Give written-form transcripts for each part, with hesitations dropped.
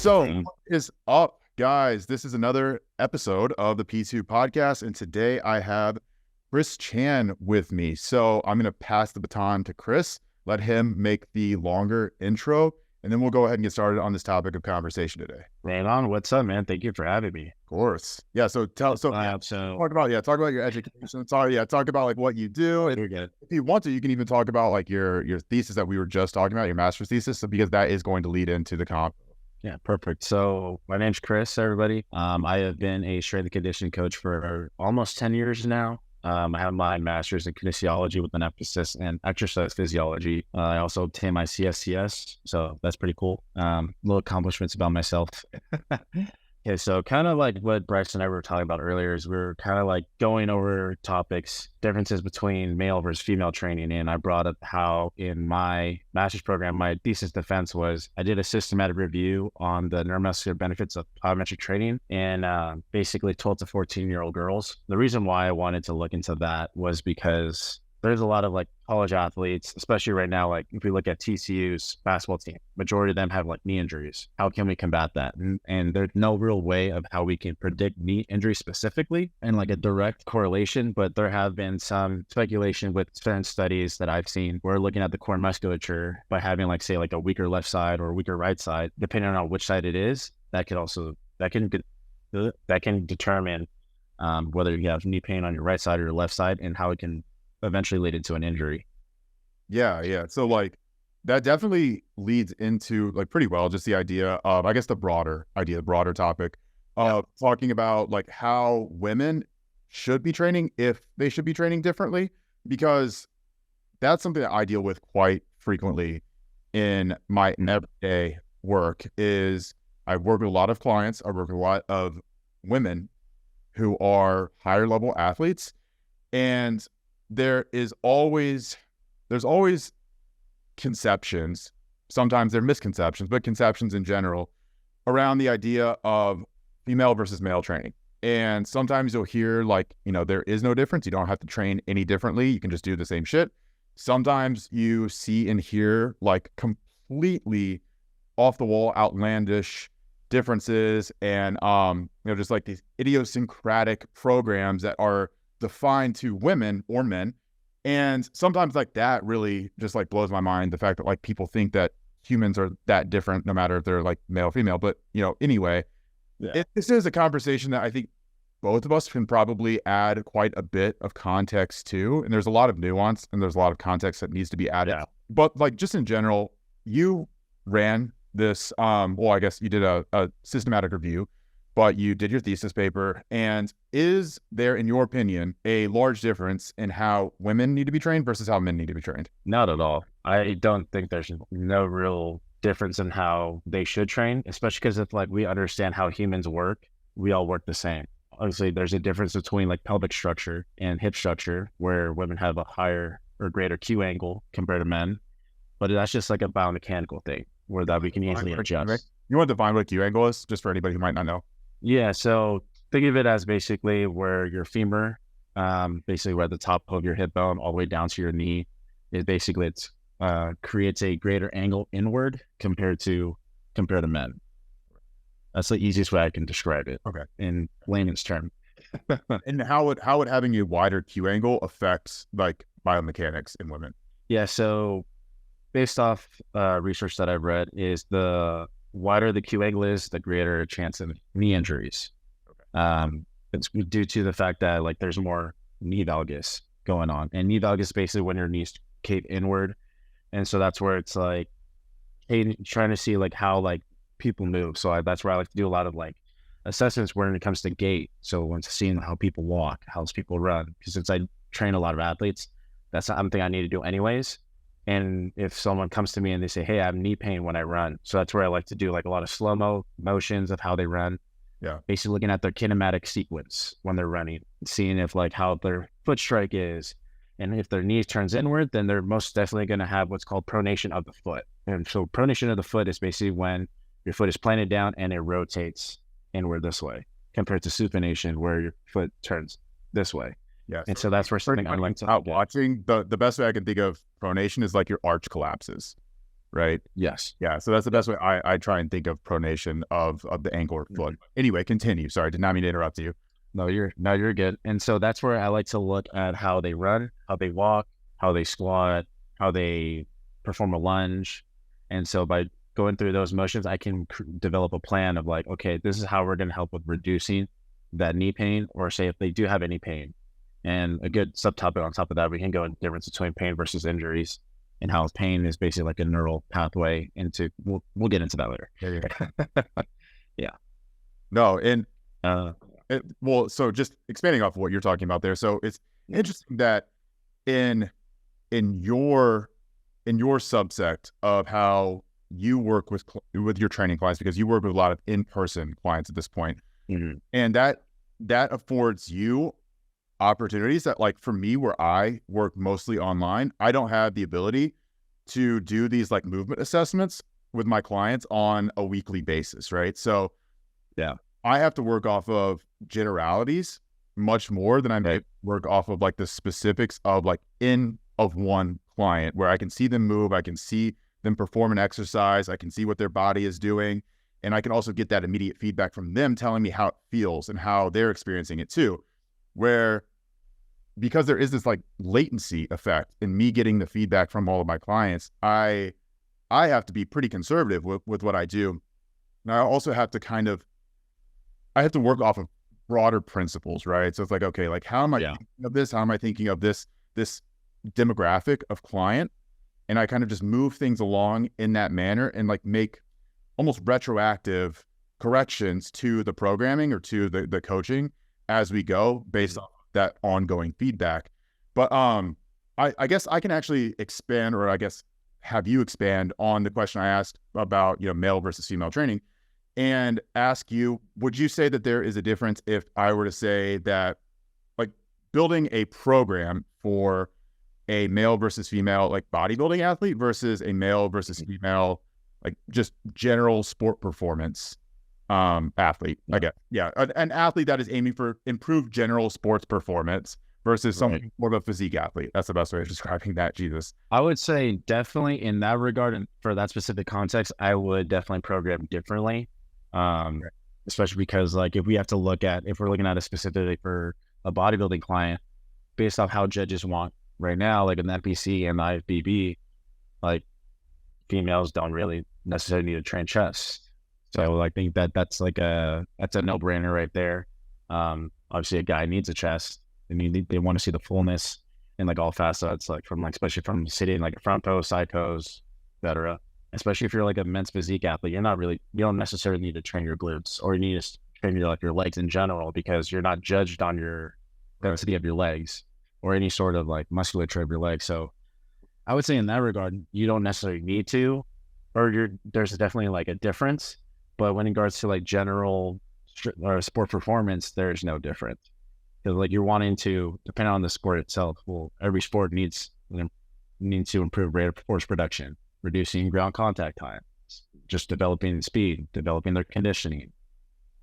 So, what is up, guys? This is another episode of the P2 podcast, and today I have Chris Chan with me. So, I'm going to pass the baton to Chris, let him make the longer intro, and then we'll go ahead and get started on this topic of conversation today. Right on. What's up, man? Thank you for having me. Of course. Yeah. So talk about your education. Talk about like what you do. And if you want to, you can even talk about like your thesis that we were just talking about, your master's thesis, because that is going to lead into the comp. Yeah, perfect. So my name's Chris, everybody. I have been a strength and conditioning coach for almost 10 years now. I have my master's in kinesiology with an emphasis in exercise physiology. I also obtained my CSCS, so that's pretty cool. Little accomplishments about myself. Okay, so kind of like what Bryce and I were talking about earlier is we're kind of like going over topics, differences between male versus female training. And I brought up how in my master's program, my thesis defense was I did a systematic review on the neuromuscular benefits of plyometric training and basically 12 to 14-year-old girls. The reason why I wanted to look into that was because there's a lot of like college athletes, especially right now, like if we look at TCU's basketball team, majority of them have like knee injuries. How can we combat that? And there's no real way of how we can predict knee injury specifically and like a direct correlation, but there have been some speculation with certain studies that I've seen. We're looking at the core musculature by having like, say like a weaker left side or a weaker right side, depending on which side it is, that can determine whether you have knee pain on your right side or your left side and how it can eventually lead into an injury. Yeah. So like that definitely leads into like pretty well just the idea of, I guess, the broader topic of talking about like how women should be training, if they should be training differently, because that's something that I deal with quite frequently in my everyday work. Is I work with a lot of clients, I work with a lot of women who are higher level athletes, and there's always conceptions, sometimes they're misconceptions, but conceptions in general around the idea of female versus male training. And sometimes you'll hear like, there is no difference. You don't have to train any differently. You can just do the same shit. Sometimes you see and hear like completely off the wall, outlandish differences and, just like these idiosyncratic programs that are defined to women or men. And sometimes like that really just like blows my mind, the fact that like people think that humans are that different no matter if they're like male or female. But anyway, this is a conversation that I think both of us can probably add quite a bit of context to, and there's a lot of nuance and there's a lot of context that needs to be added. But like just in general, you ran this I guess you did a systematic review, but you did your thesis paper. And is there, in your opinion, a large difference in how women need to be trained versus how men need to be trained? Not at all. I don't think there's no real difference in how they should train, especially because if like we understand how humans work, we all work the same. Obviously, there's a difference between like pelvic structure and hip structure, where women have a higher or greater Q angle compared to men. But that's just like a biomechanical thing where that we can easily adjust. You want to define what Q angle is, just for anybody who might not know? Yeah, so think of it as basically where your femur, basically where the top of your hip bone all the way down to your knee, is basically creates a greater angle inward compared to men. That's the easiest way I can describe it. Okay. In layman's term. And how would having a wider Q angle affect like biomechanics in women? Yeah, so based off research that I've read, is the wider the Q angle is, the greater chance of knee injuries. Okay. It's due to the fact that like there's more knee valgus going on, and knee valgus is basically when your knees cape inward, and so that's where it's like trying to see like how like people move. So that's where I like to do a lot of like assessments when it comes to gait. So when seeing how people walk, how people run, because since I train a lot of athletes, that's something I need to do anyways. And if someone comes to me and they say, hey, I have knee pain when I run. So that's where I like to do like a lot of slow-mo motions of how they run. Yeah. Basically looking at their kinematic sequence when they're running, seeing if like how their foot strike is. And if their knee turns inward, then they're most definitely going to have what's called pronation of the foot. And so pronation of the foot is basically when your foot is planted down and it rotates inward this way, compared to supination where your foot turns this way. Yes. And so that's where something I like to watching the best way I can think of pronation is like your arch collapses, right? Yes. Yeah. So that's the best way I try and think of pronation of the ankle or foot. Anyway, continue. Sorry, did not mean to interrupt you. No, you're good. And so that's where I like to look at how they run, how they walk, how they squat, how they perform a lunge. And so by going through those motions, I can develop a plan of like, okay, this is how we're going to help with reducing that knee pain, or say if they do have any pain. And a good subtopic on top of that, we can go into the difference between pain versus injuries and how pain is basically like a neural pathway into, we'll get into that later. Yeah. No, and well, so just expanding off of what you're talking about there. So it's interesting that in your subsect of how you work with your training clients, because you work with a lot of in-person clients at this point, and that affords you opportunities that, like, for me, where I work mostly online, I don't have the ability to do these like movement assessments with my clients on a weekly basis, right? So yeah, I have to work off of generalities much more than I work off of like the specifics of like of one client, where I can see them move, I can see them perform an exercise, I can see what their body is doing, and I can also get that immediate feedback from them telling me how it feels and how they're experiencing it too. Where, because there is this like latency effect in me getting the feedback from all of my clients, I have to be pretty conservative with what I do. And I also have to I have to work off of broader principles, right? So it's like, okay, like how am I thinking of this? How am I thinking of this demographic of client? And I kind of just move things along in that manner and like make almost retroactive corrections to the programming or to the coaching as we go based on that ongoing feedback. But I guess I can actually expand, or I guess have you expand on the question I asked about, male versus female training, and ask you, would you say that there is a difference if I were to say that like building a program for a male versus female like bodybuilding athlete versus a male versus female like just general sport performance athlete, I guess. Yeah. An athlete that is aiming for improved general sports performance versus something more of a physique athlete. That's the best way of describing that, Jesus. I would say definitely in that regard, and for that specific context, I would definitely program differently. Especially because like if we're looking at it specifically for a bodybuilding client, based off how judges want right now, like an NPC and IFBB, like females don't really necessarily need to train chest. So I think that's a no-brainer right there. Obviously a guy needs a chest. I mean, they want to see the fullness in like all facets, like especially from sitting like a front pose, side pose, etc. Especially if you're like a men's physique athlete, you don't necessarily need to train your glutes, or you need to train your legs in general, because you're not judged on your density of your legs or any sort of like musculature of your legs. So I would say in that regard, you don't necessarily need to, or there's definitely like a difference. But when in regards to like general sport performance, there's no difference. Because like you're wanting to, depending on the sport itself, well, every sport needs to improve rate of force production, reducing ground contact time, just developing speed, developing their conditioning.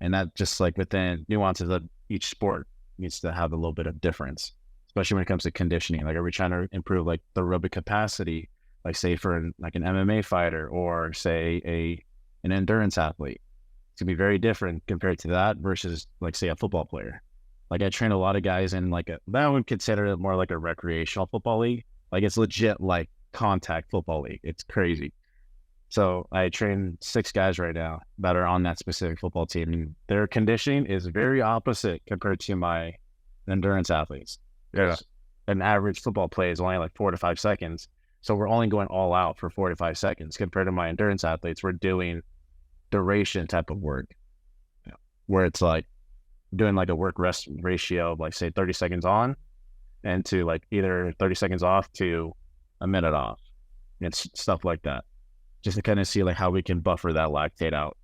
And that just like within nuances of each sport needs to have a little bit of difference, especially when it comes to conditioning. Like, are we trying to improve like the aerobic capacity, like say for like an MMA fighter, or say an endurance athlete? It's gonna be very different compared to that versus like say a football player. Like I train a lot of guys in like I would consider it more like a recreational football league. Like it's legit like contact football league. It's crazy. So I train 6 guys right now that are on that specific football team, and their conditioning is very opposite compared to my endurance athletes. Yeah. An average football play is only like 4 to 5 seconds. So we're only going all out for 4 to 5 seconds compared to my endurance athletes. We're doing duration type of work, where it's like doing like a work rest ratio of like say 30 seconds on and to like either 30 seconds off to a minute off. It's stuff like that, just to kind of see like how we can buffer that lactate out.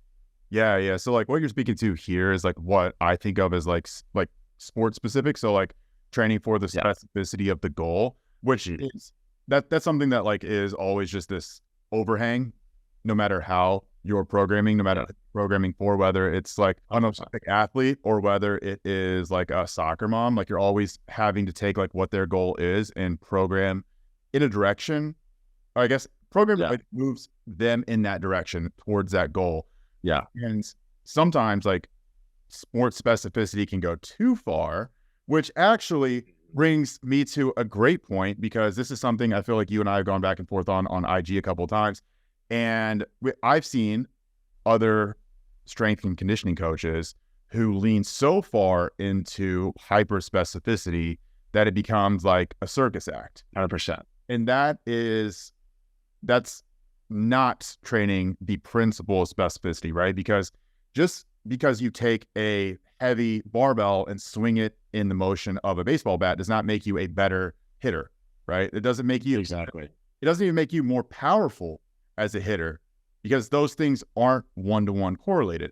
Yeah. So like what you're speaking to here is like what I think of as like sport specific. So like training for the specificity of the goal, which is that's something that like is always just this overhang, no matter how you're programming, no matter programming for, whether it's like an Olympic athlete or whether it is like a soccer mom, like you're always having to take like what their goal is and program in a direction, or I guess Programming moves them in that direction towards that goal. Yeah. And sometimes like sports specificity can go too far, which actually brings me to a great point, because this is something I feel like you and I have gone back and forth on IG a couple of times. And I've seen other strength and conditioning coaches who lean so far into hyper specificity that it becomes like a circus act. 100%. And that's not training the principle of specificity, right? Because just because you take a heavy barbell and swing it in the motion of a baseball bat does not make you a better hitter, right? It doesn't make you exactly. It doesn't even make you more powerful as a hitter, because those things aren't one-to-one correlated.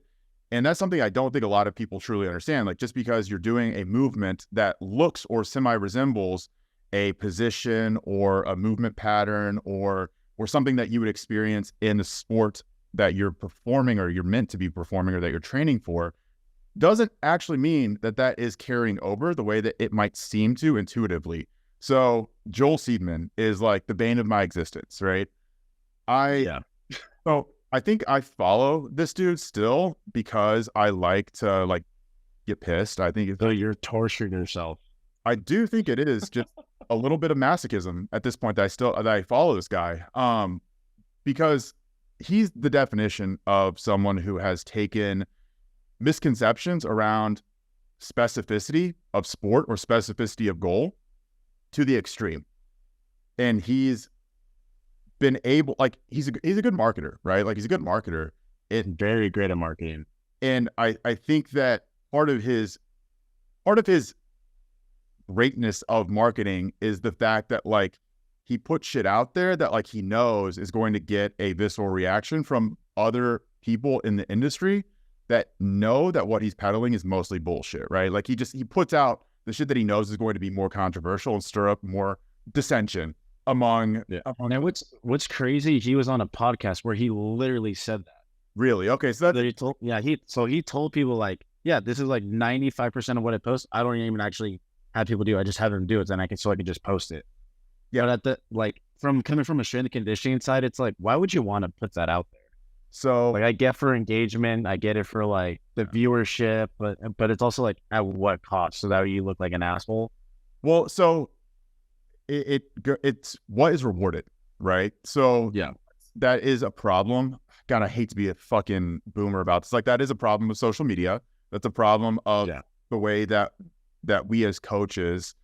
And that's something I don't think a lot of people truly understand. Like, just because you're doing a movement that looks or semi-resembles a position or a movement pattern or something that you would experience in the sport that you're performing or you're meant to be performing or that you're training for, doesn't actually mean that that is carrying over the way that it might seem to intuitively. So Joel Seedman is like the bane of my existence, right? So I think I follow this dude still because I like to like get pissed. I think so you're torturing yourself. I do think it is just a little bit of masochism at this point that I follow this guy. Because he's the definition of someone who has taken misconceptions around specificity of sport or specificity of goal to the extreme. And he's been able, like, he's a good marketer, right? Like, he's a good marketer. Very great at marketing. And I think that part of his greatness of marketing is the fact that, like, he puts shit out there that, like, he knows is going to get a visceral reaction from other people in the industry that know that what he's peddling is mostly bullshit, right? Like, he puts out the shit that he knows is going to be more controversial and stir up more dissension among. Now, what's crazy? He was on a podcast where he literally said that. Really? Okay, so he told people, like, yeah, this is like 95% of what I post. I don't even actually have people do. I just have them do it, then I can just post it. Yeah, but at the, like, coming from a strength and conditioning side, it's like, why would you want to put that out there? So, like, I get for engagement, I get it for like the viewership, but it's also like, at what cost? So that you look like an asshole. Well, so it's what is rewarded, right? So yeah, that is a problem. God, I hate to be a fucking boomer about this. Like, that is a problem with social media. That's a problem of the way that we as coaches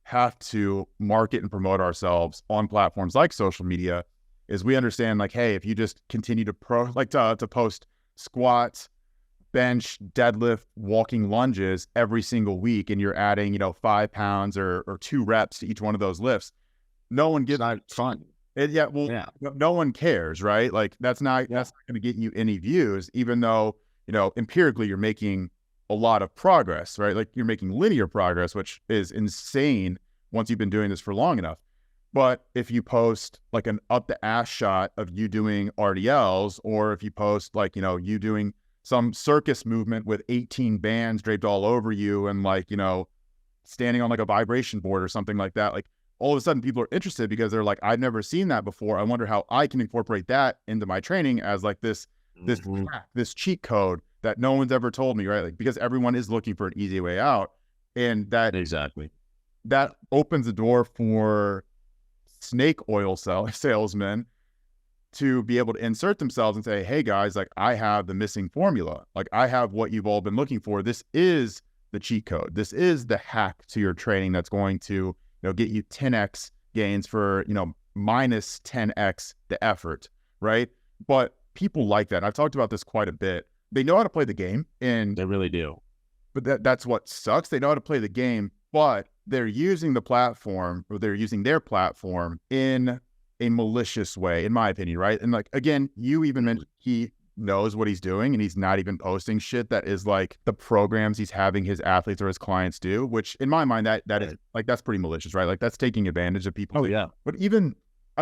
have to market and promote ourselves on platforms like social media. Is we understand, like, hey, if you just continue to post squats, bench, deadlift, walking lunges every single week, and you're adding, 5 pounds or 2 reps to each one of those lifts, no one gets. It's not fun. No one cares, right? Like, that's not going to get you any views, even though, empirically you're making a lot of progress, right? Like, you're making linear progress, which is insane once you've been doing this for long enough. But if you post like an up the ass shot of you doing RDLs, or if you post like, you doing some circus movement with 18 bands draped all over you and, like, standing on like a vibration board or something like that, like, all of a sudden people are interested because they're like, I've never seen that before. I wonder how I can incorporate that into my training as like this cheat code that no one's ever told me, right? Like, because everyone is looking for an easy way out. And that opens the door for snake oil salesmen to be able to insert themselves and say, hey guys, like, I have the missing formula. Like, I have what you've all been looking for. This is the cheat code. This is the hack to your training that's going to, get you 10x gains for, minus 10x the effort, right? But people like that. I've talked about this quite a bit. They know how to play the game, and they really do. But that's what sucks. They know how to play the game, but they're using the platform, or they're using their platform in a malicious way, in my opinion, right? And, like, again, you even mentioned he knows what he's doing, and he's not even posting shit that is like the programs he's having his athletes or his clients do, which in my mind, that is like, that's pretty malicious, right? Like, that's taking advantage of people. Oh yeah. But I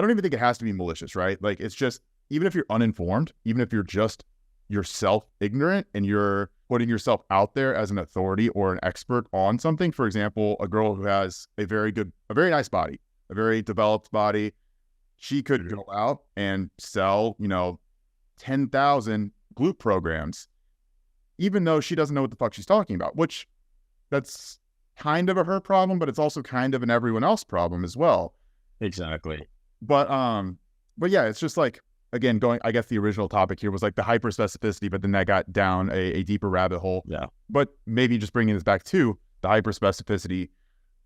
don't even think it has to be malicious, right? Like, it's just, even if you're uninformed, even if you're just yourself ignorant and you're putting yourself out there as an authority or an expert on something. For example, a girl who has a very nice body, a very developed body, she could go out and sell, 10,000 glute programs, even though she doesn't know what the fuck she's talking about, which that's kind of her problem, but it's also kind of an everyone else problem as well. Exactly. But yeah, it's just like, again, I guess the original topic here was like the hyperspecificity, but then that got down a deeper rabbit hole. Yeah. But maybe just bringing this back to the hyperspecificity,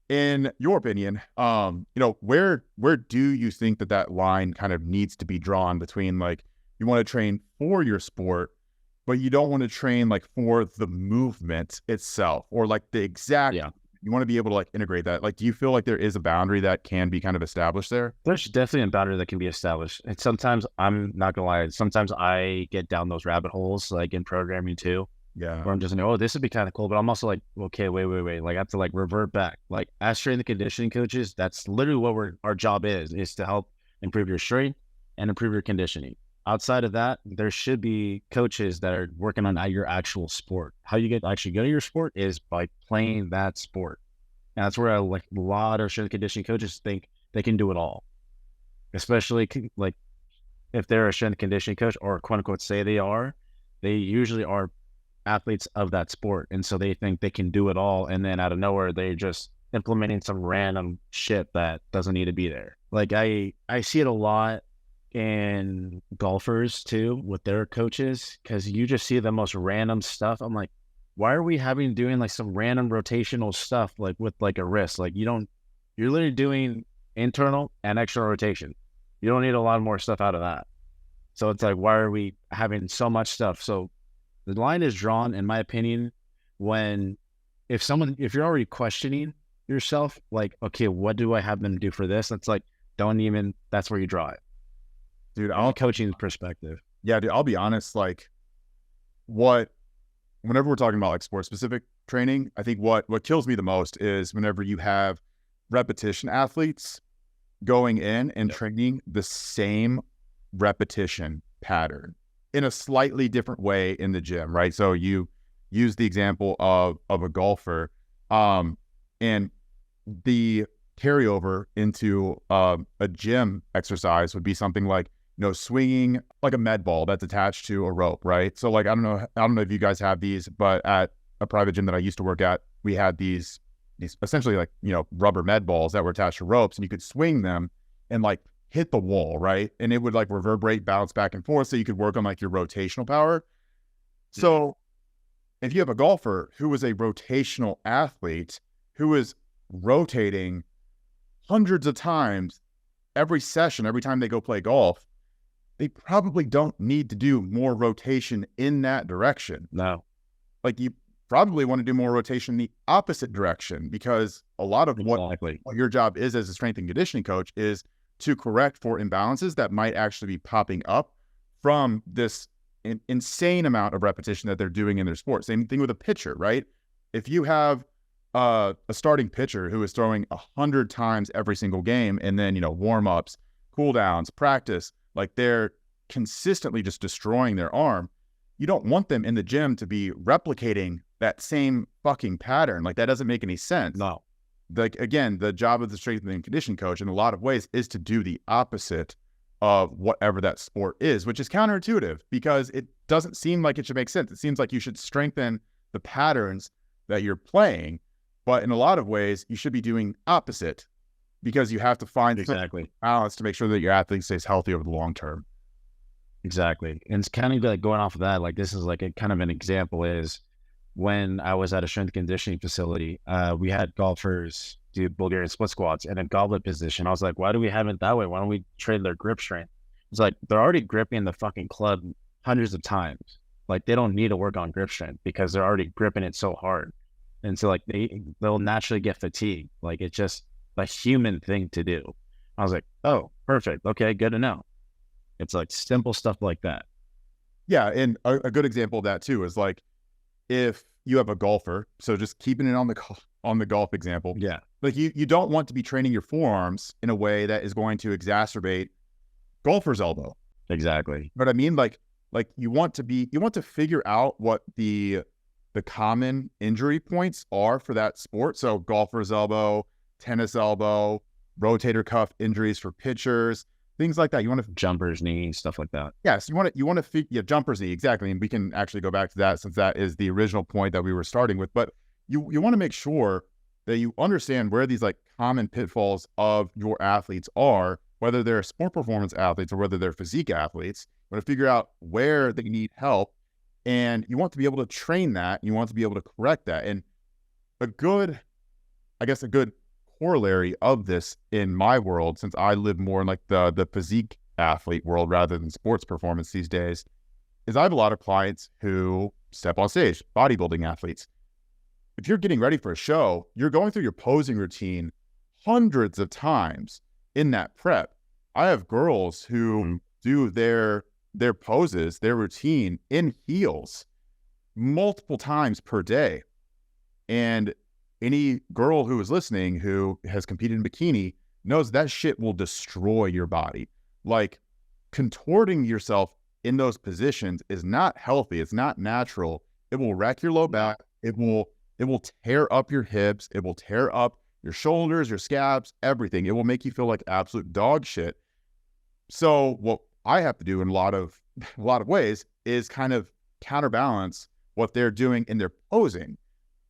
in your opinion, where do you think that line kind of needs to be drawn between, like, you want to train for your sport, but you don't want to train like for the movement itself, or like the exact, you want to be able to like integrate that. Like, do you feel like there is a boundary that can be kind of established there? There's definitely a boundary that can be established. And sometimes, I'm not gonna lie, sometimes I get down those rabbit holes, like in programming too. Yeah. Where I'm just like, oh, this would be kind of cool. But I'm also like, okay, wait. Like, I have to like revert back. Like, as strength and conditioning coaches, that's literally what our job is to help improve your strength and improve your conditioning. Outside of that, there should be coaches that are working on your actual sport. How you get actually good at your sport is by playing that sport. And that's where a lot of strength and conditioning coaches think they can do it all. Especially like if they're a strength and conditioning coach, or quote unquote say they usually are athletes of that sport. And so they think they can do it all. And then out of nowhere, they're just implementing some random shit that doesn't need to be there. Like I see it a lot in golfers too with their coaches, because you just see the most random stuff. I'm like, why are we doing like some random rotational stuff like with like a wrist? Like you're literally doing internal and external rotation. You don't need a lot more stuff out of that. So it's like, why are we having so much stuff? So the line is drawn, in my opinion, if you're already questioning yourself, like, okay, what do I have them do for this? It's like, that's where you draw it. Dude, coaching perspective. Yeah, dude, I'll be honest, like whenever we're talking about like sport specific training, I think what kills me the most is whenever you have repetition athletes going in and training the same repetition pattern in a slightly different way in the gym, right? So you use the example of a golfer, and the carryover into a gym exercise would be something like, swinging like a med ball that's attached to a rope, right? So like, I don't know if you guys have these, but at a private gym that I used to work at, we had these essentially like, rubber med balls that were attached to ropes, and you could swing them and like hit the wall, right? And it would like reverberate, bounce back and forth, so you could work on like your rotational power. So if you have a golfer who is a rotational athlete who is rotating hundreds of times every session, every time they go play golf, they probably don't need to do more rotation in that direction. No. Like, you probably want to do more rotation in the opposite direction, because a lot of what your job is as a strength and conditioning coach is to correct for imbalances that might actually be popping up from this insane amount of repetition that they're doing in their sport. Same thing with a pitcher, right? If you have a starting pitcher who is throwing 100 times every single game, and then, warm-ups, cool-downs, practice, like they're consistently just destroying their arm, you don't want them in the gym to be replicating that same fucking pattern. Like, that doesn't make any sense. No. Like, again, the job of the strength and conditioning coach in a lot of ways is to do the opposite of whatever that sport is, which is counterintuitive, because it doesn't seem like it should make sense. It seems like you should strengthen the patterns that you're playing, but in a lot of ways you should be doing opposite, because you have to find exactly balance to make sure that your athlete stays healthy over the long term. Exactly. And it's kind of like going off of that, like this is like a kind of an example is when I was at a strength conditioning facility, we had golfers do Bulgarian split squats and a goblet position. I was like, why do we have it that way? Why don't we trade their grip strength? It's like, they're already gripping the fucking club hundreds of times. Like, they don't need to work on grip strength because they're already gripping it so hard. And so like they'll naturally get fatigued. Like, it's just a human thing to do. I was like, oh, perfect. Okay, good to know. It's like simple stuff like that. Yeah, and a good example of that too is like, if you have a golfer, so just keeping it on the golf example. Yeah. Like, you don't want to be training your forearms in a way that is going to exacerbate golfer's elbow. Exactly. But I mean, like you want to figure out what the common injury points are for that sport. So golfer's elbow, tennis elbow, rotator cuff injuries for pitchers, things like that. You want to jumpers, knees, stuff like that. Yes, you want to jumpers knee, exactly. And we can actually go back to that since that is the original point that we were starting with. But you want to make sure that you understand where these like common pitfalls of your athletes are, whether they're sport performance athletes or whether they're physique athletes. You want to figure out where they need help, and you want to be able to train that. You want to be able to correct that. And a good corollary of this in my world, since I live more in like the physique athlete world rather than sports performance these days, is I have a lot of clients who step on stage, bodybuilding athletes. If you're getting ready for a show, you're going through your posing routine hundreds of times in that prep. I have girls who do their poses, their routine in heels multiple times per day. And any girl who is listening who has competed in bikini knows that shit will destroy your body. Like, contorting yourself in those positions is not healthy. It's not natural. It will wreck your low back. It will tear up your hips. It will tear up your shoulders, your scabs, everything. It will make you feel like absolute dog shit. So what I have to do in a lot of ways is kind of counterbalance what they're doing in their posing,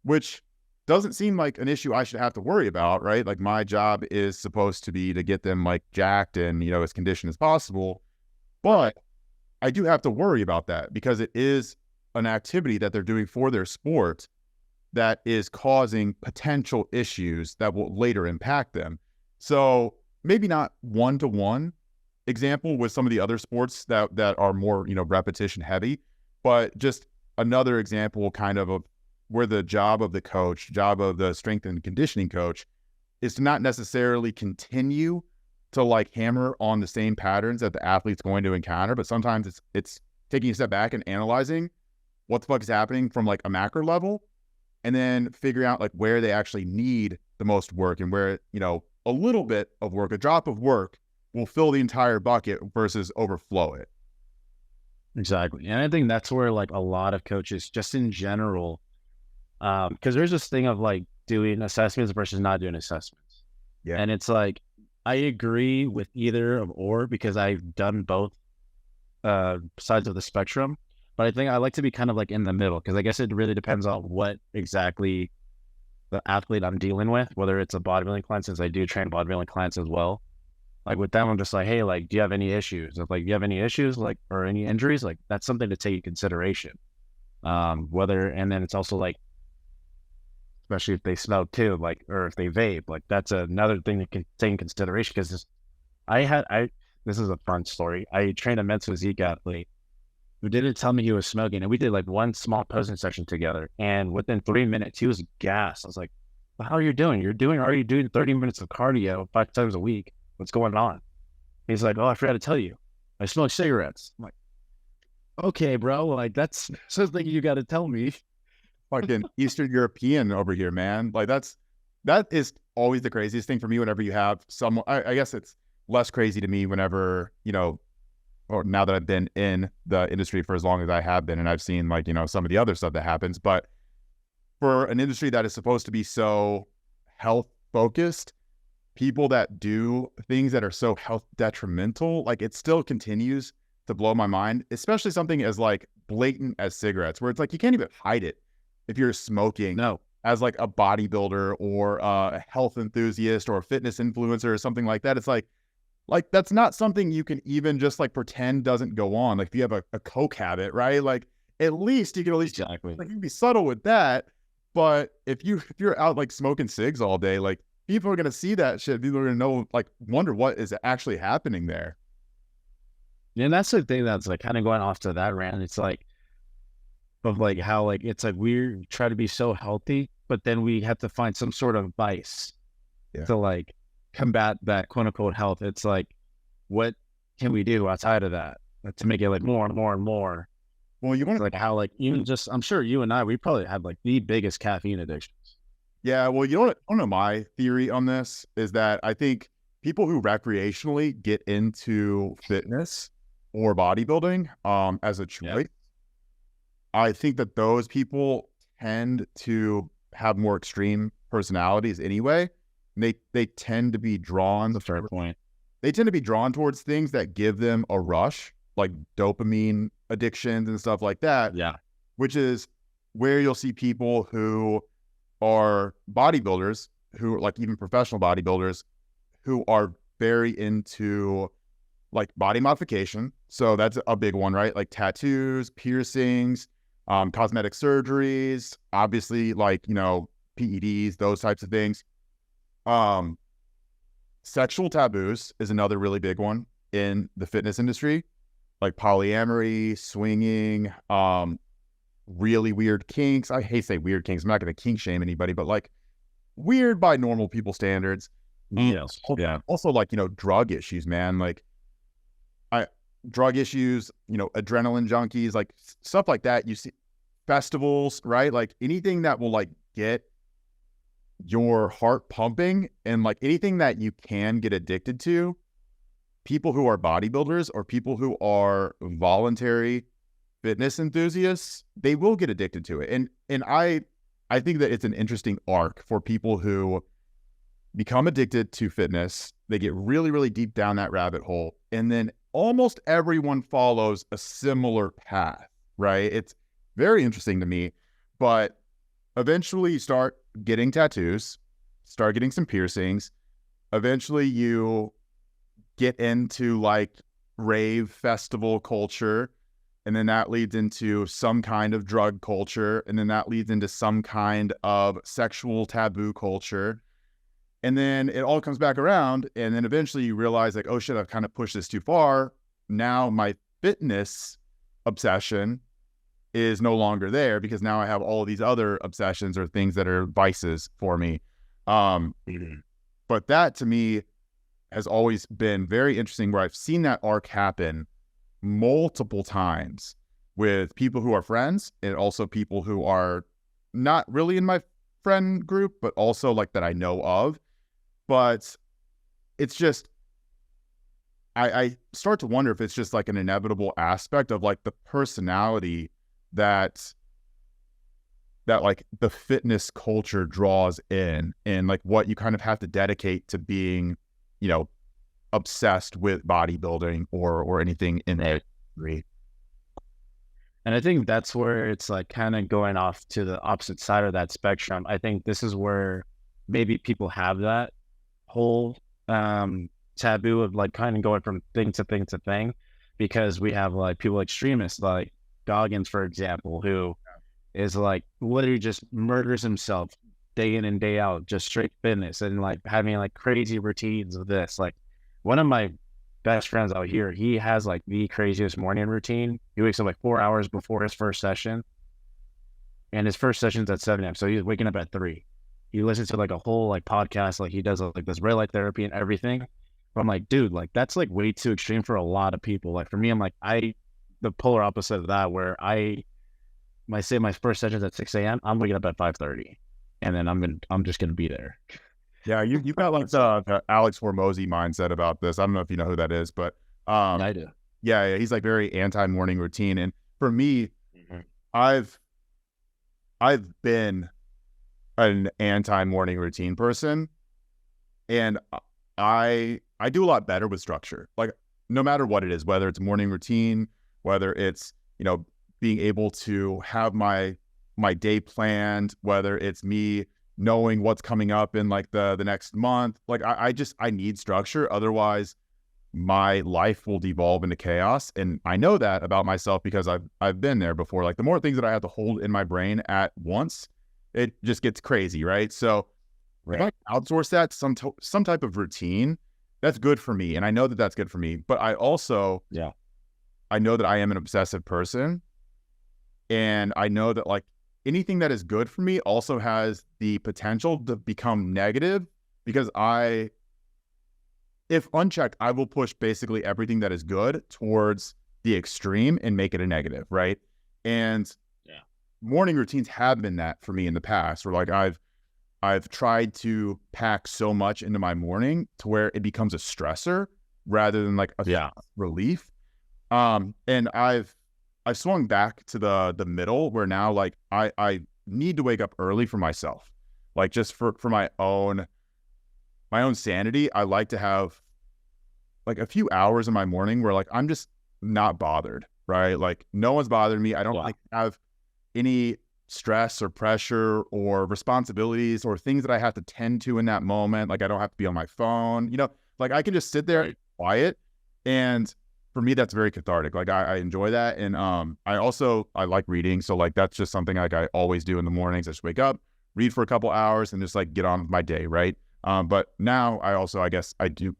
which doesn't seem like an issue I should have to worry about, right? Like, my job is supposed to be to get them like jacked and, you know, as conditioned as possible. But I do have to worry about that because it is an activity that they're doing for their sport that is causing potential issues that will later impact them. So maybe not one-to-one example with some of the other sports that are more, you know, repetition heavy, but just another example kind of where the job of the strength and conditioning coach is to not necessarily continue to like hammer on the same patterns that the athlete's going to encounter, but sometimes it's taking a step back and analyzing what the fuck is happening from like a macro level, and then figuring out like where they actually need the most work and where, you know, a little bit of work, a drop of work will fill the entire bucket versus overflow it. Exactly. And I think that's where like a lot of coaches just in general, because there's this thing of like doing assessments versus not doing assessments. Yeah. And it's like, I agree with either or because I've done both sides of the spectrum, but I think I like to be kind of like in the middle because I guess it really depends on what exactly the athlete I'm dealing with, whether it's a bodybuilding client, since I do train bodybuilding clients as well. Like with them, I'm just like, hey, like, do you have any issues? If like, do you have any issues, like, or any injuries? Like, that's something to take into consideration. And then it's also like, especially if they smoke too, like, or if they vape, like, that's another thing that can take into consideration. Because this is a fun story. I trained a men's physique athlete who didn't tell me he was smoking, and we did like one small posing session together. And within 3 minutes, he was gassed. I was like, well, how are you doing? Are you doing 30 minutes of cardio 5 times a week? What's going on? He's like, oh, I forgot to tell you, I smoke cigarettes. I'm like, okay, bro, like that's something you got to tell me. Fucking Eastern European over here, man. Like that is always the craziest thing for me whenever you have someone. I guess it's less crazy to me whenever, you know, or now that I've been in the industry for as long as I have been, and I've seen like, you know, some of the other stuff that happens. But for an industry that is supposed to be so health focused, people that do things that are so health detrimental, like it still continues to blow my mind, especially something as like blatant as cigarettes, where it's like you can't even hide it if you're smoking as like a bodybuilder or a health enthusiast or a fitness influencer or something like that. It's like that's not something you can even just like pretend doesn't go on. Like if you have a coke habit, right? Like at least you can exactly. like you can be subtle with that. But if you're out like smoking cigs all day, like people are going to see that shit. People are going to know, like, wonder what is actually happening there. And that's the thing that's like kind of going off to that rant. It's like, of like how like, it's like we try to be so healthy, but then we have to find some sort of vice to like combat that quote unquote health. It's like, what can we do outside of that to make it like more and more and more? Well, you want like how like even just, I'm sure you and I, we probably have like the biggest caffeine addictions. Yeah, well, you don't know my theory on this is that I think people who recreationally get into fitness or bodybuilding as a choice, I think that those people tend to have more extreme personalities anyway. And they tend to be drawn That's a fair point. they tend to be drawn towards things that give them a rush, like dopamine addictions and stuff like that. Yeah. Which is where you'll see people who are bodybuilders, who like even professional bodybuilders, who are very into like body modification. So that's a big one, right? Like tattoos, piercings, cosmetic surgeries, obviously like, you know, PEDs, those types of things. Sexual taboos is another really big one in the fitness industry, like polyamory, swinging, really weird kinks. I hate to say weird kinks. I'm not going to kink shame anybody, but like weird by normal people standards. Yes. Yeah. Also like, you know, drug issues, man. Like drug issues, you know, adrenaline junkies, like stuff like that. You see festivals, right? Like anything that will like get your heart pumping and like anything that you can get addicted to, people who are bodybuilders or people who are voluntary fitness enthusiasts, they will get addicted to it. And I think that it's an interesting arc for people who become addicted to fitness. They get really, really deep down that rabbit hole. And then almost everyone follows a similar path, right? It's very interesting to me. But eventually you start getting tattoos, start getting some piercings. Eventually you get into like rave festival culture. And then that leads into some kind of drug culture. And then that leads into some kind of sexual taboo culture. And then it all comes back around. And then eventually you realize like, oh shit, I've kind of pushed this too far. Now my fitness obsession is no longer there because now I have all of these other obsessions or things that are vices for me. But that to me has always been very interesting, where I've seen that arc happen multiple times with people who are friends and also people who are not really in my friend group, but also like that I know of. But it's just, I start to wonder if it's just like an inevitable aspect of like the personality that like the fitness culture draws in, and like what you kind of have to dedicate to being, you know, obsessed with bodybuilding or anything in that degree. And I think that's where it's like kind of going off to the opposite side of that spectrum. I think this is where maybe people have that whole taboo of like kind of going from thing to thing to thing, because we have like people extremists like Goggins, for example, who is like literally just murders himself day in and day out, just straight fitness and like having like crazy routines of this. Like one of my best friends out here, he has like the craziest morning routine. He wakes up like 4 hours before his first session, and his first session's at 7 a.m. So he's waking up at 3. He listens to like a whole like podcast, like he does like this red light therapy and everything. But I'm like, dude, like that's like way too extreme for a lot of people. Like for me, I'm like, the polar opposite of that, where I say my first session's at 6 a.m. I'm waking up at 5:30, and then I'm just gonna be there. Yeah, you've got like the Alex Hormozy mindset about this. I don't know if you know who that is, but I do. Yeah, he's like very anti-morning routine. And for me, I've been an anti-morning routine person, and I do a lot better with structure. Like no matter what it is, whether it's morning routine, whether it's, you know, being able to have my day planned, whether it's me knowing what's coming up in like the next month. Like I need structure. Otherwise my life will devolve into chaos. And I know that about myself because I've been there before. Like the more things that I have to hold in my brain at once, it just gets crazy. Right. So if I outsource that to some type of routine, that's good for me. And I know that that's good for me, but I also, I know that I am an obsessive person, and I know that like anything that is good for me also has the potential to become negative, because if unchecked, I will push basically everything that is good towards the extreme and make it a negative, right? And morning routines have been that for me in the past, where like I've tried to pack so much into my morning to where it becomes a stressor rather than like a relief. And I've swung back to the middle, where now like I need to wake up early for myself, like just for my own sanity. I like to have like a few hours in my morning where like I'm just not bothered, right? Like no one's bothering me. I don't like have any stress or pressure or responsibilities or things that I have to tend to in that moment. Like I don't have to be on my phone, like I can just sit there quiet. And for me, that's very cathartic. Like I enjoy that. And I like reading. So like that's just something like I always do in the mornings. I just wake up, read for a couple hours and just like get on with my day, right? But now I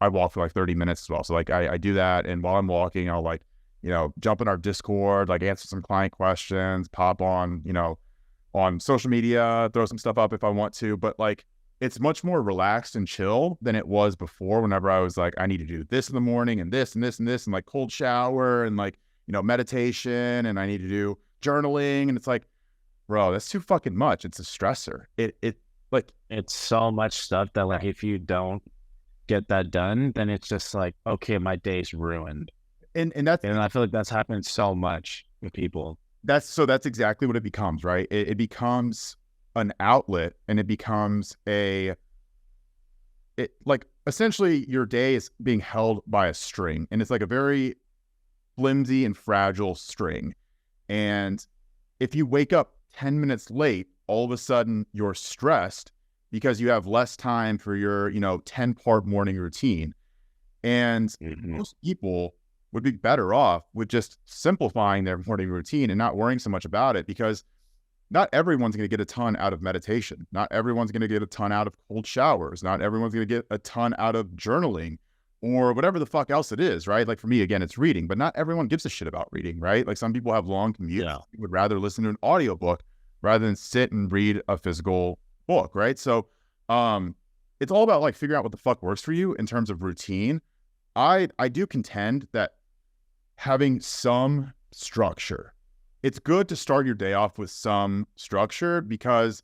walk for like 30 minutes as well. So like I do that. And while I'm walking, I'll like, jump in our Discord, like answer some client questions, pop on, on social media, throw some stuff up if I want to. But like, it's much more relaxed and chill than it was before whenever I was like, I need to do this in the morning and this and this and this and like cold shower and like, meditation and I need to do journaling. And it's like, bro, that's too fucking much. It's a stressor. It's so much stuff that like, if you don't get that done, then it's just like, okay, my day's ruined. And I feel like that's happened so much with people. That's exactly what it becomes, right? It becomes an outlet and it becomes essentially your day is being held by a string and it's like a very flimsy and fragile string. And if you wake up 10 minutes late, all of a sudden you're stressed because you have less time for your, 10-part morning routine. And most people would be better off with just simplifying their morning routine and not worrying so much about it, because not everyone's going to get a ton out of meditation. Not everyone's going to get a ton out of cold showers. Not everyone's going to get a ton out of journaling or whatever the fuck else it is, right? Like for me, again, it's reading, but not everyone gives a shit about reading, right? Like some people have long commutes. Yeah. Would rather listen to an audiobook rather than sit and read a physical book, right? So it's all about like figuring out what the fuck works for you in terms of routine. I do contend that having some structure, it's good to start your day off with some structure because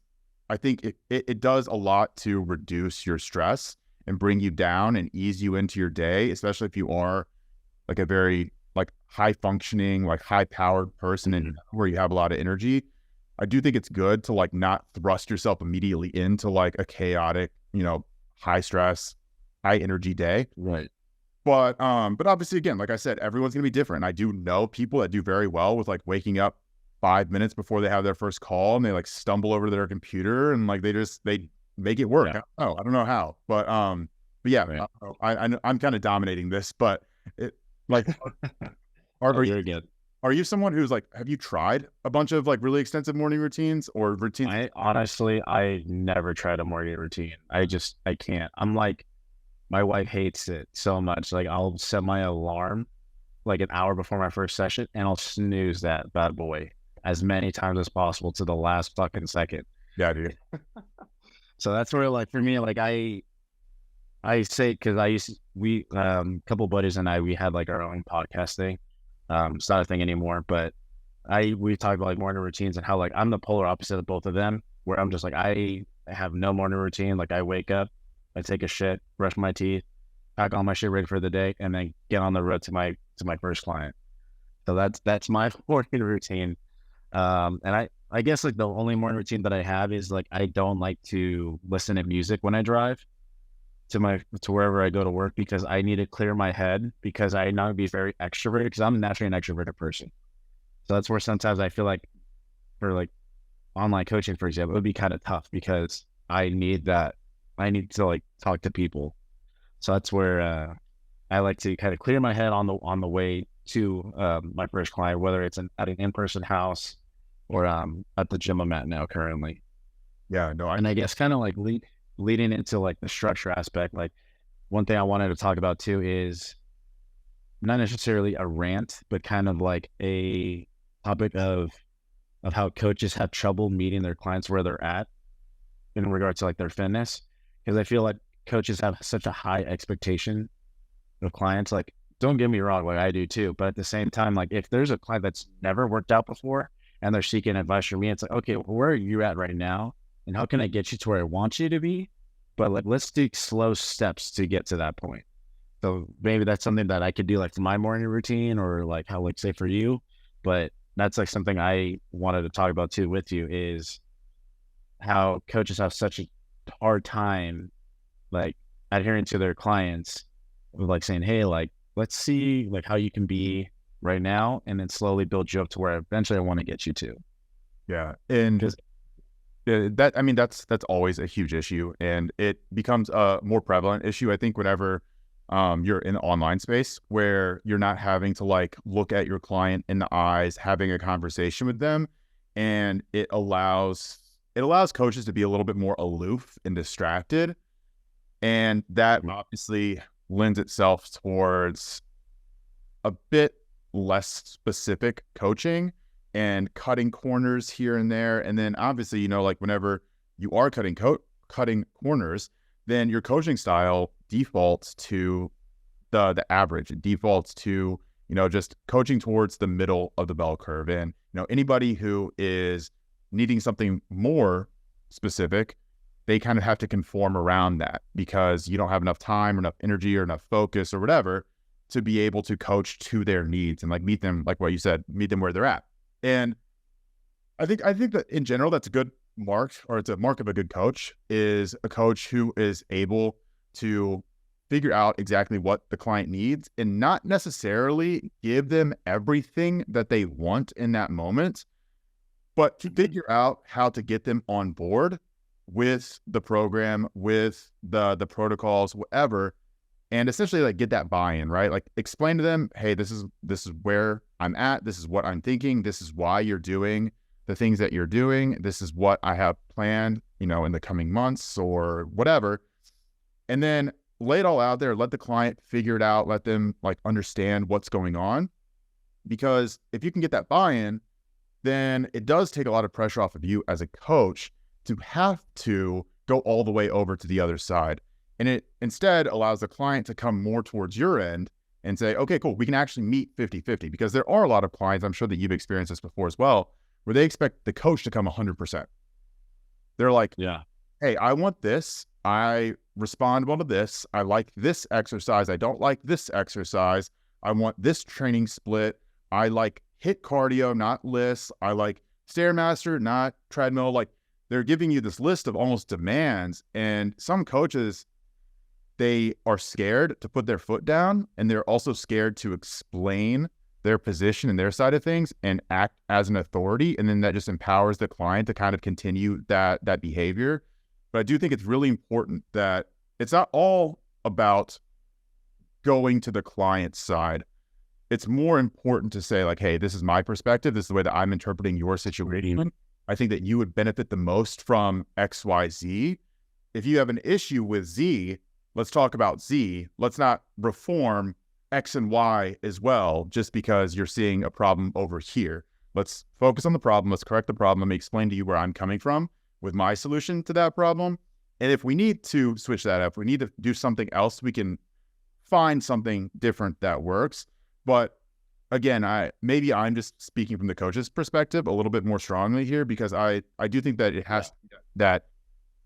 I think it does a lot to reduce your stress and bring you down and ease you into your day, especially if you are like a very like high functioning, like high powered person and where you have a lot of energy. I do think it's good to like not thrust yourself immediately into like a chaotic, high stress, high energy day. Right. But obviously, again, like I said, everyone's going to be different. I do know people that do very well with like waking up 5 minutes before they have their first call and they like stumble over to their computer and like they make it work. Yeah. I don't know how, but yeah, right. I'm kind of dominating this, but it like, are you someone who's like, have you tried a bunch of like really extensive morning routines or routines? I never tried a morning routine. I can't. I'm like, my wife hates it so much. Like I'll set my alarm like an hour before my first session and I'll snooze that bad boy as many times as possible to the last fucking second. Yeah, dude. So that's where like for me, like I say, cause couple buddies and we had like our own podcast thing. It's not a thing anymore, but we talked about like morning routines and how like I'm the polar opposite of both of them, where I'm just like, I have no morning routine. Like I wake up, I take a shit, brush my teeth, pack all my shit ready for the day, and then get on the road to my first client. So that's my morning routine. And I guess like the only morning routine that I have is like I don't like to listen to music when I drive to wherever I go to work because I need to clear my head because I now be very extroverted because I'm naturally an extroverted person. So that's where sometimes I feel like for like online coaching, for example, it would be kind of tough because I need that. I need to like talk to people. So that's where I like to kind of clear my head on the way to my first client, whether it's at an in-person house or at the gym I'm at now currently. Yeah, no, and I guess kind of like leading into like the structure aspect, like one thing I wanted to talk about too is not necessarily a rant, but kind of like a topic of how coaches have trouble meeting their clients where they're at in regards to like their fitness. Because I feel like coaches have such a high expectation of clients. Like, don't get me wrong, like I do too. But at the same time, like if there's a client that's never worked out before and they're seeking advice from me, it's like, okay, well, where are you at right now? And how can I get you to where I want you to be? But like, let's do slow steps to get to that point. So maybe that's something that I could do like for my morning routine or like how, like say for you, but that's like something I wanted to talk about too with you is how coaches have such a hard time like adhering to their clients like saying, hey, like, let's see like how you can be right now, and then slowly build you up to where eventually I want to get you to. Yeah. And that's always a huge issue, and it becomes a more prevalent issue, I think, whenever you're in the online space where you're not having to like look at your client in the eyes, having a conversation with them. And it allows coaches to be a little bit more aloof and distracted. And that obviously lends itself towards a bit less specific coaching and cutting corners here and there. And then obviously, you know, like whenever you are cutting corners, then your coaching style defaults to the average. It defaults to, you know, just coaching towards the middle of the bell curve. And, you know, anybody who is needing something more specific, they kind of have to conform around that because you don't have enough time or enough energy or enough focus or whatever to be able to coach to their needs and like meet them, like what you said, meet them where they're at. And I think that in general, that's a good mark, or it's a mark of a good coach, is a coach who is able to figure out exactly what the client needs and not necessarily give them everything that they want in that moment, but to figure out how to get them on board with the program, with the protocols, whatever, and essentially like get that buy-in, right? Like explain to them, hey, this is where I'm at. This is what I'm thinking. This is why you're doing the things that you're doing. This is what I have planned, you know, in the coming months or whatever. And then lay it all out there. Let the client figure it out. Let them like understand what's going on. Because if you can get that buy-in, then it does take a lot of pressure off of you as a coach to have to go all the way over to the other side. And it instead allows the client to come more towards your end and say, okay, cool, we can actually meet 50-50, because there are a lot of clients, I'm sure that you've experienced this before as well, where they expect the coach to come 100%. They're like, yeah, hey, I want this. I respond well to this. I like this exercise. I don't like this exercise. I want this training split. I like HIIT cardio, not lists. I like Stairmaster, not treadmill. Like they're giving you this list of almost demands. And some coaches, they are scared to put their foot down, and they're also scared to explain their position and their side of things and act as an authority. And then that just empowers the client to kind of continue that behavior. But I do think it's really important that it's not all about going to the client's side. It's more important to say like, hey, this is my perspective. This is the way that I'm interpreting your situation. I think that you would benefit the most from X, Y, Z. If you have an issue with Z, let's talk about Z. Let's not reform X and Y as well, just because you're seeing a problem over here. Let's focus on the problem. Let's correct the problem. Let me explain to you where I'm coming from with my solution to that problem. And if we need to switch that up, we need to do something else, we can find something different that works. But again, I'm just speaking from the coach's perspective a little bit more strongly here, because I do think that it has that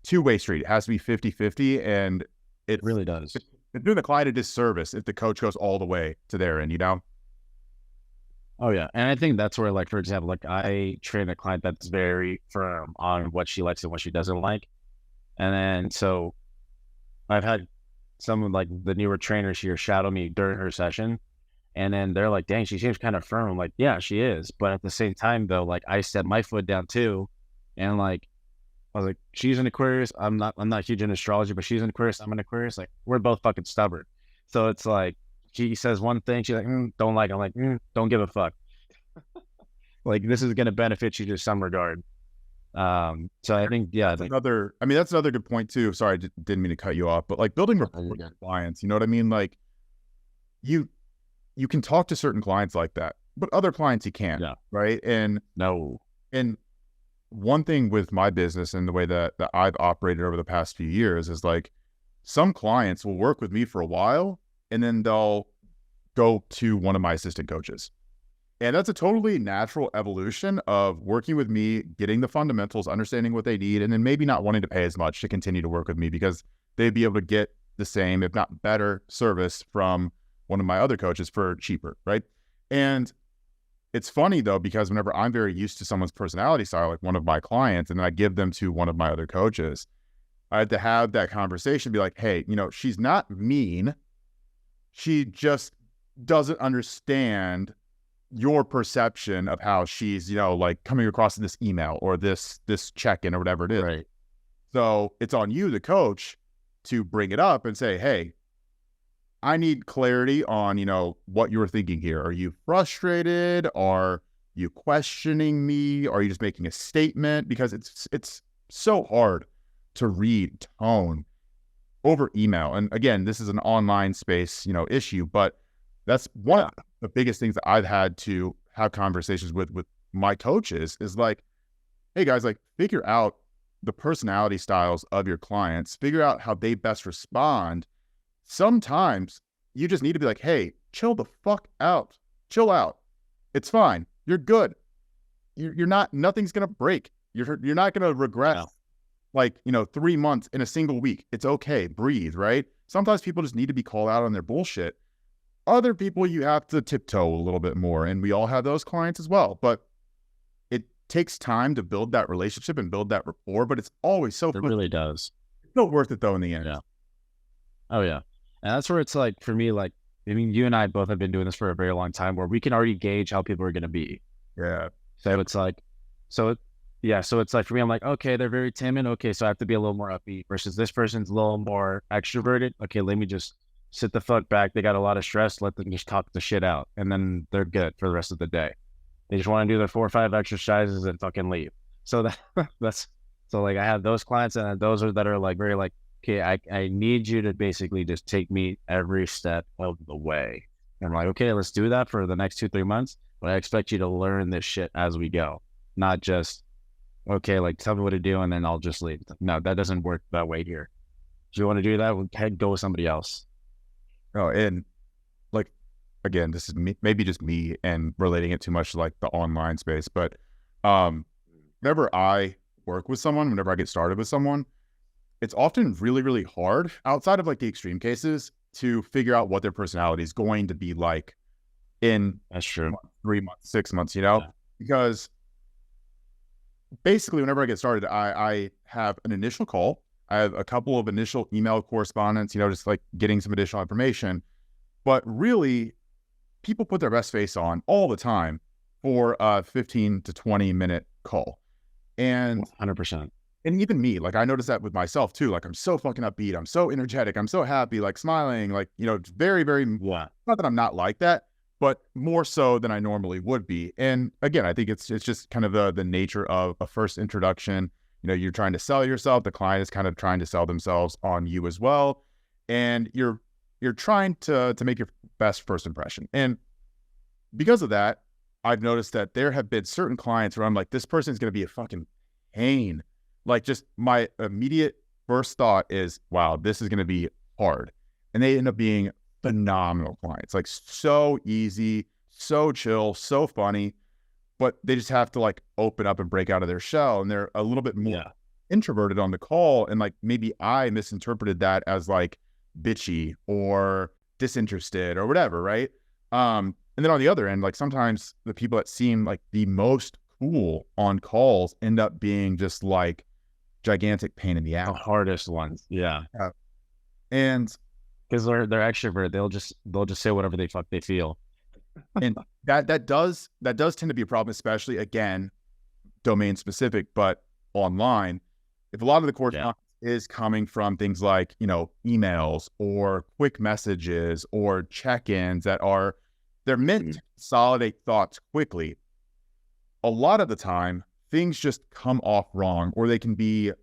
two-way street. It has to be 50-50, and it really does. It's doing the client a disservice if the coach goes all the way to their end, you know? Oh yeah. And I think that's where, like, for example, like I train a client that's very firm on what she likes and what she doesn't like. And then, so I've had some of like the newer trainers here shadow me during her session. And then they're like, dang, she seems kind of firm. I'm like, yeah, she is. But at the same time though, like I set my foot down too. And like, I was like, she's an Aquarius. I'm not huge in astrology, but she's an Aquarius. I'm an Aquarius. Like, we're both fucking stubborn. So it's like, she says one thing, she's like, don't like it. I'm like, don't give a fuck. Like, this is going to benefit you to some regard. So I think, yeah. That's another good point too. Sorry, I didn't mean to cut you off, but like building rapport with clients, you know what I mean? Like you can talk to certain clients like that, but other clients you can't, right? And one thing with my business and the way that I've operated over the past few years is like some clients will work with me for a while and then they'll go to one of my assistant coaches. And that's a totally natural evolution of working with me, getting the fundamentals, understanding what they need, and then maybe not wanting to pay as much to continue to work with me because they'd be able to get the same, if not better, service from one of my other coaches for cheaper, right? And it's funny though, because whenever I'm very used to someone's personality style, like one of my clients, and then I give them to one of my other coaches, I had to have that conversation, be like, hey, you know, she's not mean, she just doesn't understand your perception of how she's, like coming across in this email or this check-in or whatever it is. Right. So it's on you, the coach, to bring it up and say, hey, I need clarity on, what you were thinking here. Are you frustrated? Are you questioning me? Are you just making a statement? Because it's so hard to read tone over email. And again, this is an online space, issue, but that's one of the biggest things that I've had to have conversations with my coaches is like, hey guys, like figure out the personality styles of your clients, figure out how they best respond. Sometimes you just need to be like, hey, chill the fuck out. Chill out. It's fine. You're good. You're not, nothing's going to break. You're not going to regress like, 3 months in a single week. It's okay. Breathe, right? Sometimes people just need to be called out on their bullshit. Other people, you have to tiptoe a little bit more. And we all have those clients as well. But it takes time to build that relationship and build that rapport. But it's always so fun. It really does. It's so worth it though in the end. Yeah. Oh yeah. And that's where it's like, for me, like, I mean, you and I both have been doing this for a very long time where we can already gauge how people are going to be. Yeah. So it's like, so it's like for me, I'm like, okay, they're very timid. Okay, so I have to be a little more upbeat versus this person's a little more extroverted. Okay, let me just sit the fuck back. They got a lot of stress. Let them just talk the shit out. And then they're good for the rest of the day. They just want to do their 4 or 5 exercises and fucking leave. So so like I have those clients and those that are like very like, okay, I need you to basically just take me every step of the way. And I'm like, okay, let's do that for the next 2-3 months. But I expect you to learn this shit as we go, not just, okay, like tell me what to do and then I'll just leave. No, that doesn't work that way here. If you want to do that, go with somebody else. Oh, and like, again, this is maybe just me and relating it too much to like the online space, but whenever I work with someone, whenever I get started with someone, it's often really, really hard outside of like the extreme cases to figure out what their personality is going to be like in That's true. 3 months, 6 months, because basically whenever I get started, I have an initial call. I have a couple of initial email correspondence, just like getting some additional information, but really people put their best face on all the time for a 15 to 20 minute call. And 100%. And even me, like I noticed that with myself too. Like I'm so fucking upbeat. I'm so energetic. I'm so happy, like smiling, like, it's very, very, not that I'm not like that, but more so than I normally would be. And again, I think it's just kind of the nature of a first introduction. You're trying to sell yourself. The client is kind of trying to sell themselves on you as well. And you're trying to make your best first impression. And because of that, I've noticed that there have been certain clients where I'm like, this person is going to be a fucking pain. Like just my immediate first thought is, wow, this is going to be hard. And they end up being phenomenal clients, like so easy, so chill, so funny, but they just have to like open up and break out of their shell. And they're a little bit more introverted on the call. And like, maybe I misinterpreted that as like bitchy or disinterested or whatever. Right. And then on the other end, like sometimes the people that seem like the most cool on calls end up being just like gigantic pain in the ass. The hardest ones. Yeah. And because they're extrovert, they'll just say whatever they feel. And that does tend to be a problem, especially again, domain specific, but online. If a lot of the correspondence is coming from things like, emails or quick messages or check-ins they're meant to consolidate thoughts quickly. A lot of the time, things just come off wrong, or they can be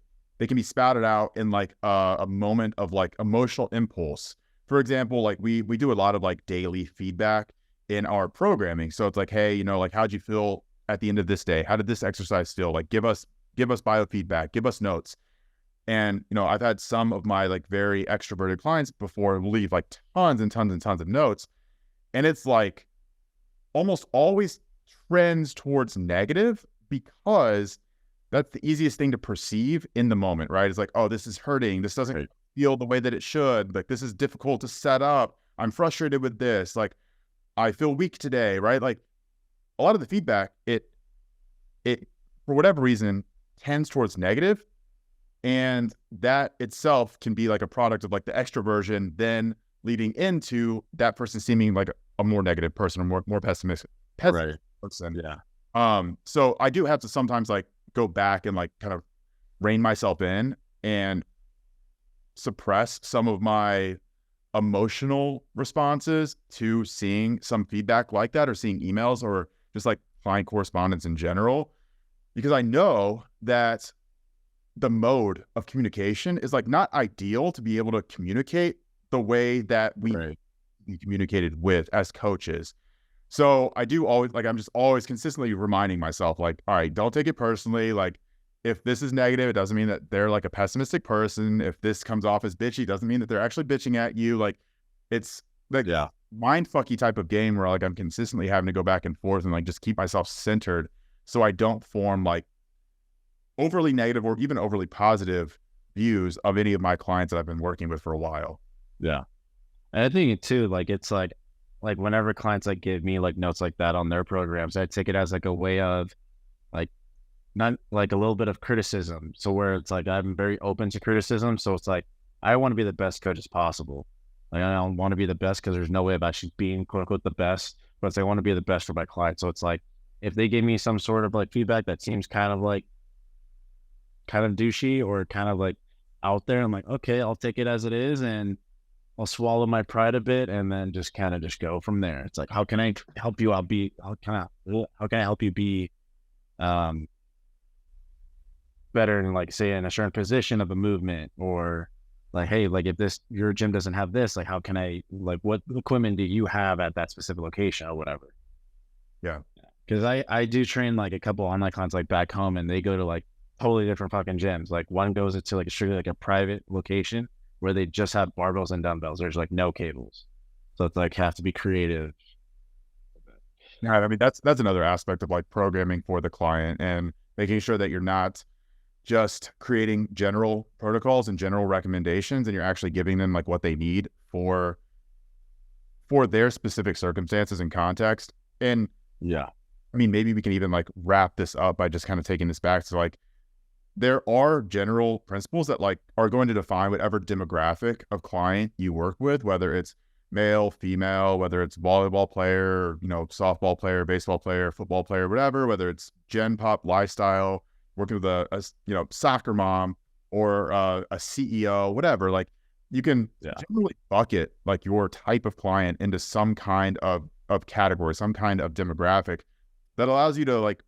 spouted out in like a moment of like emotional impulse. For example, like we do a lot of like daily feedback in our programming. So it's like, hey, like how'd you feel at the end of this day? How did this exercise feel? Like give us biofeedback, give us notes. And I've had some of my like very extroverted clients before leave like tons and tons and tons of notes. And it's like almost always trends towards negative, because that's the easiest thing to perceive in the moment, right? It's like, oh, this is hurting. This doesn't feel the way that it should. Like, this is difficult to set up. I'm frustrated with this. Like, I feel weak today, right? Like, a lot of the feedback, it for whatever reason, tends towards negative. And that itself can be like a product of like the extroversion then leading into that person seeming like a more negative person or more pessimistic Right. person. Yeah. So I do have to sometimes like go back and like kind of rein myself in and suppress some of my emotional responses to seeing some feedback like that, or seeing emails, or just like client correspondence in general, because I know that the mode of communication is like not ideal to be able to communicate the way that we be communicated with as coaches. So I do always like, I'm just always consistently reminding myself like, all right, don't take it personally. Like if this is negative, it doesn't mean that they're like a pessimistic person. If this comes off as bitchy, it doesn't mean that they're actually bitching at you. Like it's like mind fucky type of game where like I'm consistently having to go back and forth and like just keep myself centered so I don't form like overly negative or even overly positive views of any of my clients that I've been working with for a while. Yeah. And I think too, like, it's like whenever clients like give me like notes like that on their programs, I take it as like a way of like, not like a little bit of criticism. So where it's like, I'm very open to criticism. So it's like, I want to be the best coach as possible. Like, I don't want to be the best because there's no way of actually being quote unquote the best, but it's, I want to be the best for my clients. So it's like, if they give me some sort of like feedback that seems kind of douchey or kind of like out there, I'm like, okay, I'll take it as it is. And I'll swallow my pride a bit and then just kind of just go from there. It's like, how can I help you out how can I help you be, better in like say in a certain position of a movement, or like, hey, like if your gym doesn't have this, like how can I, like what equipment do you have at that specific location or whatever? Yeah. Cause I do train like a couple online clients like back home, and they go to like totally different fucking gyms. Like one goes into like strictly like a private location where they just have barbells and dumbbells. There's like no cables. So it's like have to be creative. Right. I mean, that's another aspect of like programming for the client and making sure that you're not just creating general protocols and general recommendations, and you're actually giving them like what they need for their specific circumstances and context. And yeah, I mean, maybe we can even like wrap this up by just kind of taking this back to like, there are general principles that like are going to define whatever demographic of client you work with, whether it's male, female, whether it's volleyball player, you know, softball player, baseball player, football player, whatever, whether it's gen pop lifestyle, working with a you know, soccer mom or a CEO, whatever. Like you can generally bucket like your type of client into some kind of category, some kind of demographic that allows you to like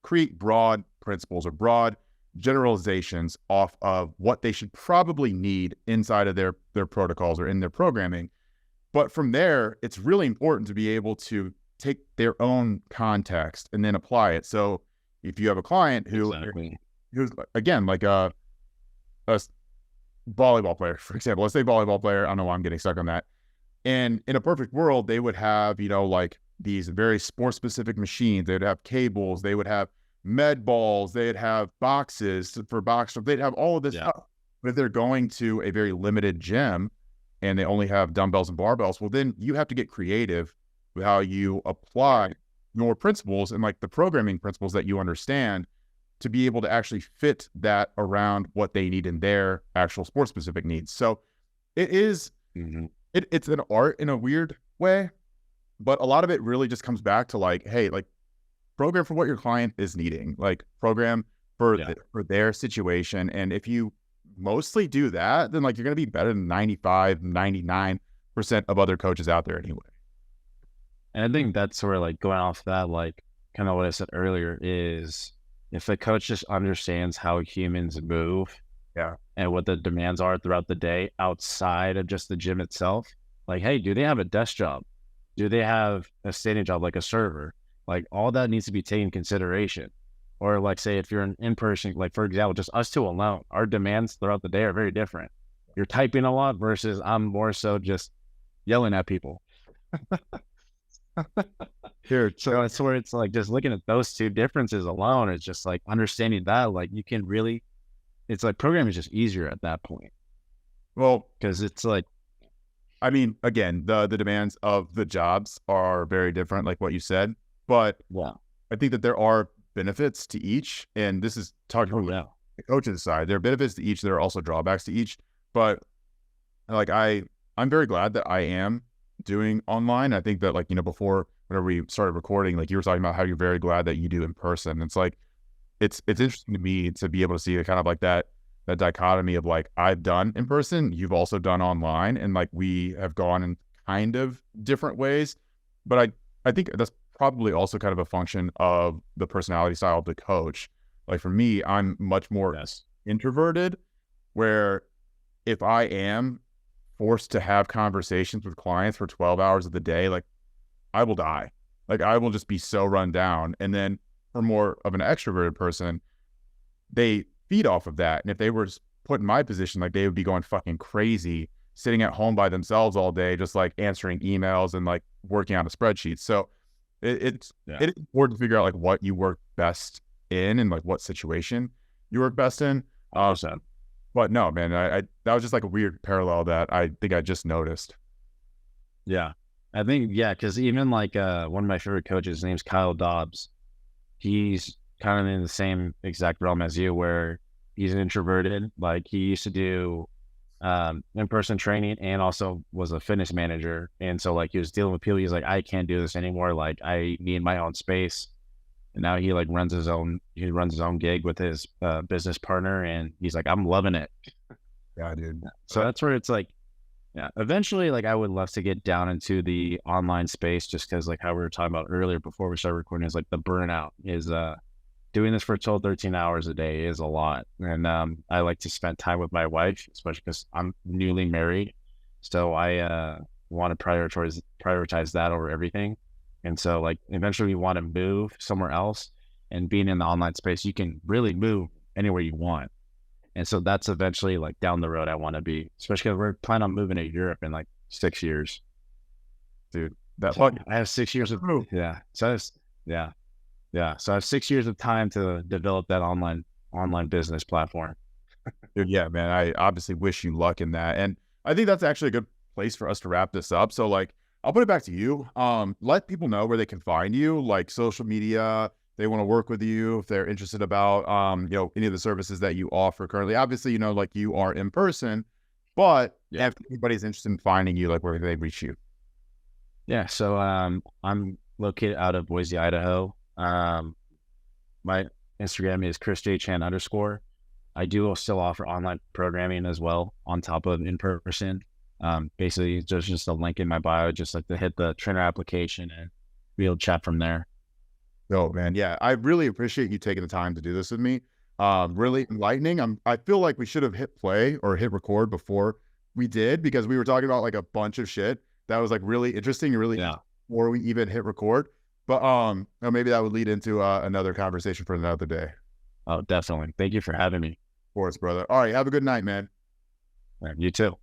create broad principles or broad generalizations off of what they should probably need inside of their protocols or in their programming. But from there, it's really important to be able to take their own context and then apply it. So if you have a client who's again like a volleyball player, for example, let's say volleyball player, I don't know why I'm getting stuck on that. And in a perfect world, they would have, you know, like these very sport specific machines. They would have cables, they would have med balls, they'd have boxes for boxers, they'd have all of this stuff. But if they're going to a very limited gym and they only have dumbbells and barbells, well, then you have to get creative with how you apply your principles and like the programming principles that you understand to be able to actually fit that around what they need in their actual sport specific needs. So it is, it's an art in a weird way, but a lot of it really just comes back to like, hey, like program for what your client is needing, like program for their situation. And if you mostly do that, then like you're going to be better than 95, 99% of other coaches out there anyway. And I think that's where like going off that, like kind of what I said earlier is if the coach just understands how humans move and what the demands are throughout the day outside of just the gym itself, like, hey, do they have a desk job? Do they have a standing job like a server? Like all that needs to be taken into consideration. Or like say if you're an in-person, like for example, just us two alone, our demands throughout the day are very different. You're typing a lot versus I'm more so just yelling at people. Here, so it's where it's like just looking at those two differences alone, it's just like understanding that like you can really, it's like programming is just easier at that point. Well, because it's like, I mean, again, the demands of the jobs are very different, like what you said, but I think that there are benefits to each, and this is talking from the coach's side. There are benefits to each. There are also drawbacks to each, but like I I'm very glad that I am doing online. I think that like, before, whenever we started recording, like you were talking about how you're very glad that you do in person. It's like, it's interesting to me to be able to see the kind of like that dichotomy of like, I've done in person, you've also done online, and like we have gone in kind of different ways. But I think that's probably also kind of a function of the personality style of the coach. Like for me, I'm much more introverted, where if I am forced to have conversations with clients for 12 hours of the day, like I will die. Like I will just be so run down. And then for more of an extroverted person, they feed off of that. And if they were put in my position, like they would be going fucking crazy, sitting at home by themselves all day, just like answering emails and like working on a spreadsheet. So it's important to figure out like what you work best in and like what situation you work best in. But no, man, I that was just like a weird parallel that I think I just noticed. Yeah. I think, because even like one of my favorite coaches, his name's Kyle Dobbs. He's kind of in the same exact realm as you, where he's an introverted. Like he used to do in-person training and also was a fitness manager. And so like he was dealing with people. He's like, I can't do this anymore. Like I need my own space. And now he like runs his own gig with his business partner. And he's like, I'm loving it. Yeah, dude. So that's where it's like, eventually, like I would love to get down into the online space, just because like how we were talking about earlier before we started recording is like the burnout is doing this for 12, 13 hours a day is a lot. And I like to spend time with my wife, especially because I'm newly married. So I want to prioritize that over everything. And so like eventually we want to move somewhere else, and being in the online space, you can really move anywhere you want. And so that's eventually like down the road I want to be, especially because we're planning on moving to Europe in like 6 years. Dude, I have 6 years of, So I have 6 years of time to develop that online business platform. Dude, yeah, man, I obviously wish you luck in that. And I think that's actually a good place for us to wrap this up. So like, I'll put it back to you. Let people know where they can find you, like social media. They want to work with you if they're interested about, any of the services that you offer currently. Obviously, like you are in person, but if anybody's interested in finding you, like where can they reach you? Yeah. So, I'm located out of Boise, Idaho. My Instagram is ChrisJChan_. I do still offer online programming as well on top of in person. Basically there's just a link in my bio, just like to hit the trainer application and be able to chat from there. Oh man, yeah, I really appreciate you taking the time to do this with me. Really enlightening. I feel like we should have hit play or hit record before we did, because we were talking about like a bunch of shit that was like really interesting and really before we even hit record. But maybe that would lead into another conversation for another day. Oh, definitely. Thank you for having me. Of course, brother. All right, have a good night, man. You too.